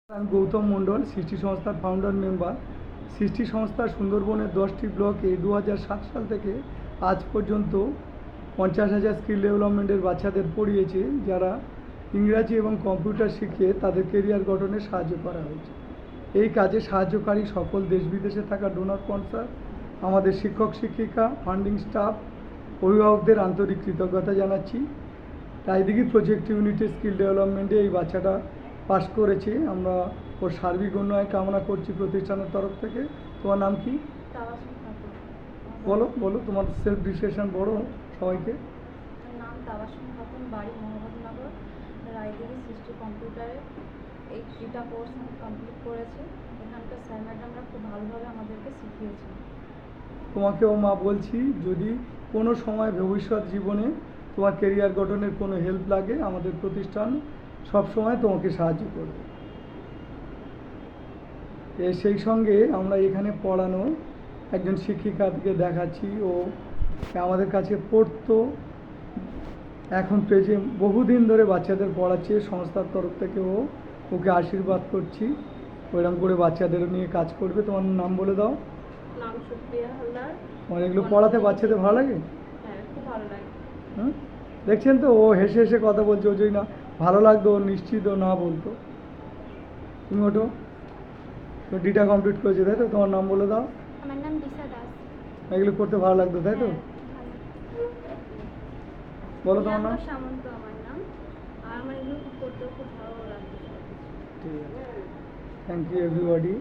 আমি গৌতম মণ্ডল, সৃষ্টি সংস্থার ফাউন্ডার মেম্বার। সৃষ্টি সংস্থা সুন্দরবনের 10টি ব্লকে 2007 সাল থেকে আজ পর্যন্ত 50,000 স্কিল ডেভেলপমেন্টের বাচ্চাদের পড়িয়েছে, যারা ইংরাজি এবং কম্পিউটার শিখে তাদের কেরিয়ার গঠনে সাহায্য করা হয়েছে। এই কাজে সাহায্যকারী সকল দেশ বিদেশে থাকা ডোনার স্পন্সর, আমাদের শিক্ষক শিক্ষিকা, ফান্ডিং স্টাফ, অভিভাবকদের আন্তরিক কৃতজ্ঞতা জানাচ্ছি। রায়দিঘি প্রজেক্ট ইউনিটের স্কিল ডেভেলপমেন্টে এই বাচ্চাটা পাশ করেছে। আমরা ওর সার্বিক উন্নয়ন কামনা করছি প্রতিষ্ঠানের তরফ থেকে। তোমার নাম কি? বলো বলো তোমার সেলফ ডিসক্রিপশন বড় সবাইকে। নাম তাবাসুম খাতুন, বাড়ি মোহাম্মদনগর। রায়দিঘি সৃষ্টি কম্পিউটারে এই 3টা কোর্স আমি কমপ্লিট করেছি। এখানকার স্যার ম্যাডামরা খুব ভালোভাবে আমাদেরকে শিখিয়েছে। তোমাকেও মা বলছি, যদি কোনো সময় ভবিষ্যৎ জীবনে তোমার কেরিয়ার গঠনের কোনো হেল্প লাগে, আমাদের প্রতিষ্ঠান সব সময় তোমাকে সাহায্য করবে। সেই সঙ্গে আমরা এখানে পড়ানো একজন শিক্ষিকাকে দেখাচ্ছি। ও আমাদের কাছে পড়তো, এখন বহুদিন ধরে বাচ্চাদের পড়াচ্ছে। সংস্থার তরফ থেকে ওকে আশীর্বাদ করছি, ওইরকম করে বাচ্চাদের নিয়ে কাজ করবে। তোমার নাম বলে দাও। নাম সুপ্রিয়া হালদার। তোমার এগুলো পড়াতে বাচ্চাদের ভালো লাগে? হ্যাঁ, খুব ভালো লাগে। দেখছেন তো, ও হেসে হেসে কথা বলছে। ও যদি না ভালো লাগতো, ও নিশ্চিত ও না বলতো। তুমি ওঠো, তো ডিটা কমপ্লিট করেছে তাই তো? তোমার নাম বলে দাও। আমার নাম দিশা দাস। এগুলো করতে ভালো লাগতো তাই তো? বলো তোমার নাম। সামন্ত আমার নাম। আর আমার এগুলো করতেও খুব ভালো লাগতো। ঠিক আছে, থ্যাংক ইউ এভরিবডি।